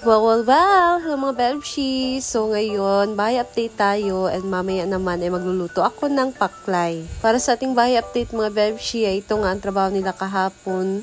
Wow! Hello mga Bebshi! So ngayon, bahay update tayo and mamaya naman ay magluluto ako ng paklay. Para sa ating bahay update mga Bebshi, ay ito nga ang trabaho nila kahapon.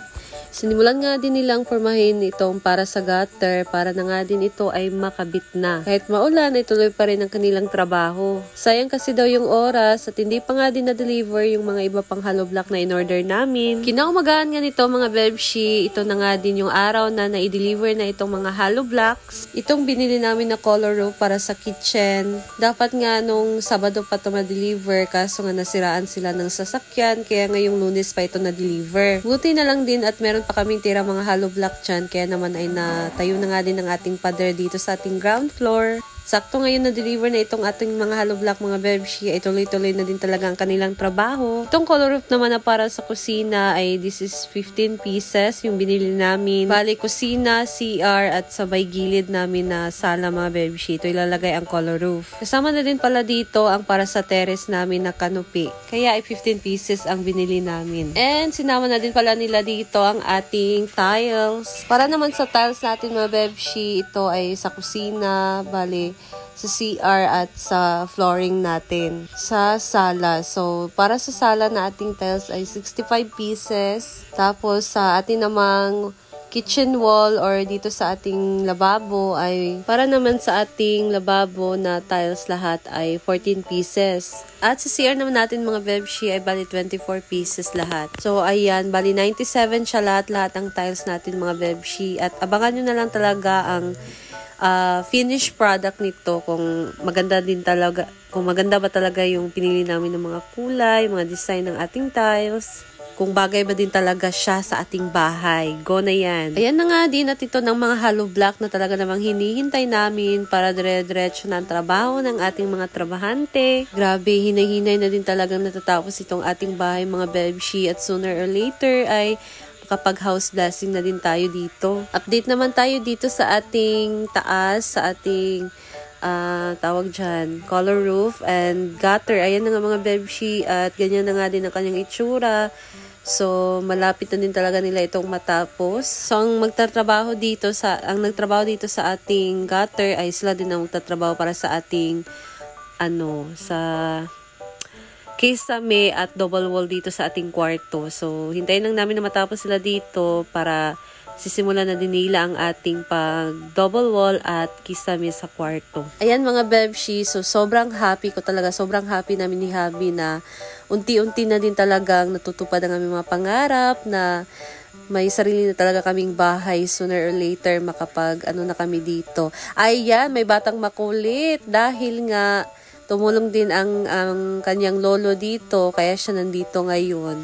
Sinimulan nga din nilang formahin itong para sa gutter para na nga din ito ay makabit na. Kahit maulan ay tuloy pa rin ang kanilang trabaho. Sayang kasi daw yung oras at hindi pa nga din na-deliver yung mga iba pang hollow block na in-order namin. Kinaumagahan nga nito mga Bebshi, ito na nga din yung araw na na-deliver na itong mga hollow blocks. Itong binili namin na color roof para sa kitchen. Dapat nga nung Sabado pa ito ma-deliver kaso nga nasiraan sila ng sasakyan kaya ngayong Lunes pa ito na-deliver. Buti na lang din at meron pa kaming tira mga hollow block dyan, kaya naman ay natayo na nga din ang ating pader dito sa ating ground floor. Sakto ngayon na-deliver na itong ating mga hollow block mga Bebshi, ay tuloy-tuloy na din talaga ang kanilang trabaho. Itong color roof naman na para sa kusina ay this is 15 pieces yung binili namin. Bali, kusina, CR at sabay gilid namin na sala mga Bebshi. Ito ilalagay ang color roof. Kasama na din pala dito ang para sa terrace namin na canopy. Kaya ay 15 pieces ang binili namin. And sinama na din pala nila dito ang ating tiles. Para naman sa tiles natin mga Bebshi, ito ay sa kusina, bali sa CR at sa flooring natin sa sala. So, para sa sala na ating tiles ay 65 pieces. Tapos, sa ating namang kitchen wall or dito sa ating lababo ay para naman sa ating lababo na tiles lahat ay 14 pieces. At sa CR naman natin mga Bebshi ay bali 24 pieces lahat. So, ayan, bali 97 siya lahat ang tiles natin mga Bebshi. At abangan nyo na lang talaga ang finished product nito kung maganda din talaga, kung maganda ba talaga yung pinili namin ng mga kulay, mga design ng ating tiles, kung bagay ba din talaga siya sa ating bahay. Go na yan. Ayan na nga din at ito ng mga hollow block na talaga namang hinihintay namin para dire-diretso na ang trabaho ng ating mga trabahante. Grabe, hinay-hinay na din talagang natatapos itong ating bahay mga Bebshi at sooner or later ay kapag house blessing na din tayo dito. Update naman tayo dito sa ating taas, sa ating tawag dyan, color roof and gutter. Ayan na nga mga Bebshi at ganyan na nga din ang kanyang itsura. So, malapit na din talaga nila itong matapos. So, ang nagtatrabaho dito sa ating gutter ay sila din ang magtatrabaho para sa ating sa kisame at double wall dito sa ating kwarto. So, hintayin lang namin na matapos sila dito para sisimulan na din nila ang ating pag double wall at kisame sa kwarto. Ayan mga Bebshi, so sobrang happy ko talaga. Sobrang happy namin ni Habi na unti-unti na din talagang natutupad ang aming mga pangarap na may sarili na talaga kaming bahay sooner or later makapag na kami dito. Ayan, may batang makulit dahil nga tumulong din ang kanyang lolo dito, kaya siya nandito ngayon.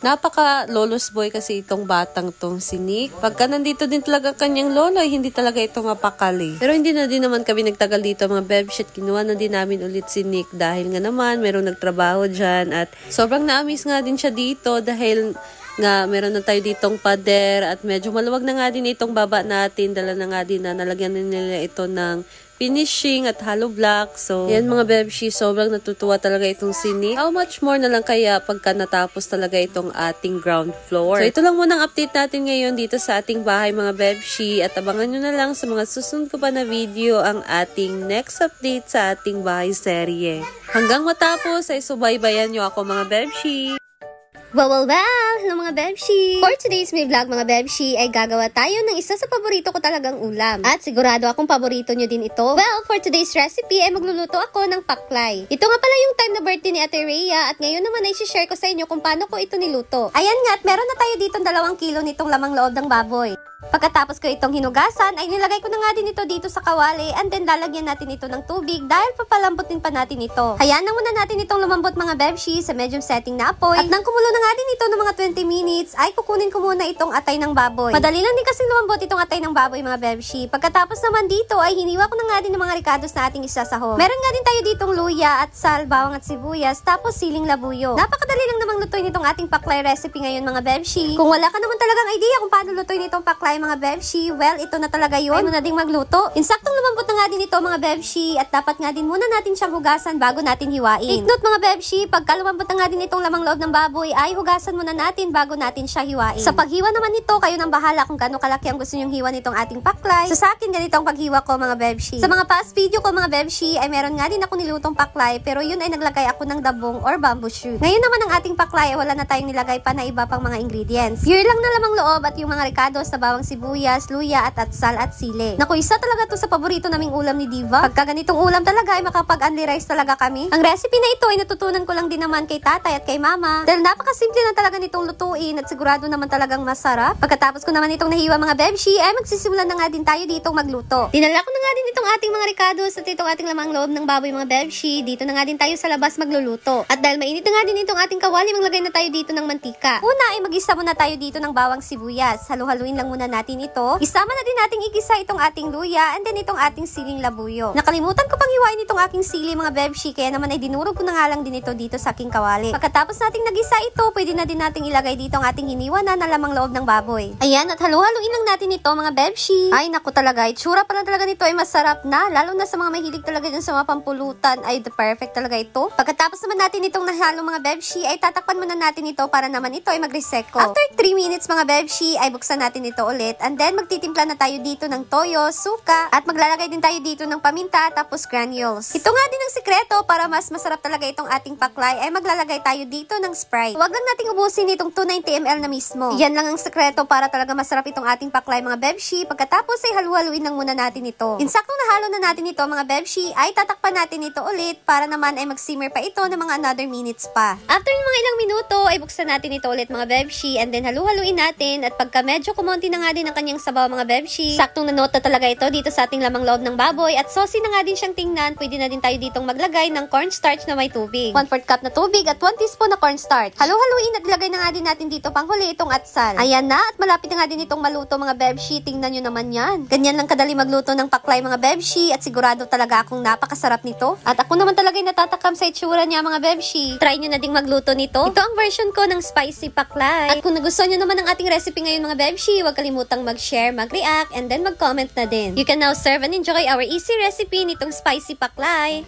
Napaka-lolos boy kasi itong batang tong si Nick. Pagka nandito din talaga kanyang lolo, hindi talaga ito mapakali. Pero hindi na din naman kami nagtagal dito mga Bebshi at kinuha na din namin ulit si Nick dahil nga naman merong nagtrabaho dyan at sobrang na-miss nga din siya dito dahil nga meron na tayo ditong pader at medyo maluwag na nga din itong baba natin. Dala na nga din na nalagyan na nila ito ng finishing at hollow block. So, yan mga Bebshi, sobrang natutuwa talaga itong si Nick. How much more na lang kaya pagka natapos talaga itong ating ground floor. So, ito lang muna ang update natin ngayon dito sa ating bahay mga Bebshi. At abangan nyo na lang sa mga susunod ko pa na video ang ating next update sa ating bahay serye. Hanggang matapos ay subaybayan nyo ako mga Bebshi. Wow! Hello mga Bebshi! For today's may vlog mga Bebshi ay gagawa tayo ng isa sa paborito ko talagang ulam. At sigurado akong paborito nyo din ito. Well, for today's recipe ay magluluto ako ng paklay. Ito nga pala yung time na birthday ni Ate Rhea at ngayon naman ay share ko sa inyo kung paano ko ito niluto. Ayan nga at meron na tayo dito 2 kilo nitong lamang loob ng baboy. Pagkatapos ko itong hinugasan, ay nilagay ko na nga din ito dito sa kawali and then lalagyan natin ito ng tubig dahil papalambutin pa natin ito. Hayaan na muna natin itong lumambot mga Bebshi sa medium setting na apoy. At nang kumulo na nga din ito ng mga 20 minutes, ay kukunin ko muna itong atay ng baboy. Madali lang din kasi lumambot itong atay ng baboy mga Bebshi. Pagkatapos naman dito ay hiniwa ko na nga din ng mga ricados na ating isasahog. Meron nga din tayo ditong luya at sal, bawang at sibuyas, tapos siling labuyo. Napakadali lang namang lutuin itong ating paklay recipe ngayon mga Bebshi. Kung wala ka naman talagang idea kung paano lutuin itong paklay paklay mga bebshi, well, ito na talaga yun. Ay mo na ding magluto. Insaktong lumambot na nga din ito mga bebshi at dapat nga din muna natin siyang hugasan bago natin hiwain. Take note mga bebshi, pagka lumambot na nga din itong lamang loob ng baboy ay hugasan muna natin bago natin siya hiwain. Sa paghiwa naman nito, kayo nang bahala kung gaano kalaki ang gusto nyong hiwa nitong ating paklay. So sa akin, ganito ang paghiwa ko mga bebshi. Sa mga past video ko mga bebshi ay meron nga din ako nilutong paklay pero yun ay naglagay ako ng dabong or bamboo shoot. Ngayon naman ang ating paklay ay wala na tayong nilagay pa na iba pang mga ingredients. Pure lang na lamang loob at yung mga ricados na bawang sibuyas, luya at atsal at sili. Naku, isa talaga to sa paborito naming ulam ni Diva. Pagka ganitong ulam talaga ay makapag-only rice talaga kami. Ang recipe na ito ay natutunan ko lang din naman kay tatay at kay mama. Dahil napakasimple na talaga nitong lutuin at sigurado naman talagang masarap. Pagkatapos ko naman itong nahiwa mga bebshi ay magsisimulan na nga din tayo ditong magluto. Dinala ko na nga din itong ating mga ricados at itong ating lamang loob ng baboy mga bebshi. Dito na nga din tayo sa labas magluluto. At dahil mainit na nga din itong ating kawali, maglagay na tayo dito ng mantika. Una ay mag-isa muna tayo dito ng bawang sibuyas. Halu-haluin lang muna natin ito. Isama na din nating igisa itong ating luya and then itong ating siling labuyo. Nakalimutan ko pang hiwain itong aking sili mga bebshi kaya naman ay dinurog ko na nga lang din ito dito sa aking kawali. Pagkatapos nating nagisa ito, pwede na din nating ilagay dito ang ating hiniwa na lamang loob ng baboy. Ayan, at halu-haluin lang natin ito mga bebshi. Ay naku talaga, itsura pa lang talaga nito ay masarap na. Lalo na sa mga mahilig talaga dyan sa mga pampulutan ay the perfect talaga ito. Pagkatapos naman natin itong nahalo mga bebshi ay tatakpan muna natin ito para naman ito ay mag-reseko. After 3 minutes mga bebshi ay buksan natin ito ulit and then magtitimpla na tayo dito ng toyo, suka at maglalagay din tayo dito ng paminta tapos granules. Ito nga din ang sikreto para mas masarap talaga itong ating paklay ay maglalagay tayo dito ng Sprite. Huwag lang nating ubusin itong 290 ml na mismo. Yan lang ang sikreto para talaga masarap itong ating paklay mga bebshi. Pagkatapos ay halu-haluin lang muna natin ito. Insaktong nahalo na natin ito mga bebshi ay tatakpan natin ito ulit para naman ay mag-simmer pa ito ng mga another minutes pa. After ng mga ilang minuto ay buksan natin ito ulit mga bebshi and then halu-haluin natin at pagka medyo kumonti na nga din ang kanyang sabaw mga bebshi, saktong na nota talaga ito dito sa ating lamang loob ng baboy at saucy na nga din siyang tingnan, pwede na din tayo ditong maglagay ng cornstarch na may tubig. 1/4 cup na tubig at 1 teaspoon na cornstarch. Halu-haluin at ilagay na nga din natin dito panghuli itong atsal. Ayan na at malapit na nga din itong maluto mga bebshi, tingnan nyo naman yan. Ganyan lang kadali magluto ng paklay mga bebshi at sigurado talaga akong napakasarap nito. At ako naman talaga natatakam sa itsura niya mga bebshi. Try nyo na ding magluto nito. Ito ang version ko ng spicy paklay. At kung nagustuhan nyo naman ang ating recipe ngayon mga bebshi, huwag kalimutang mag-share, mag-react, and then mag-comment na din. You can now serve and enjoy our easy recipe nitong spicy paklay.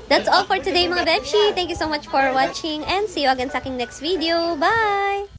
That's all for today mga bebshi. Thank you so much for watching and see you again sa aking next video. Bye!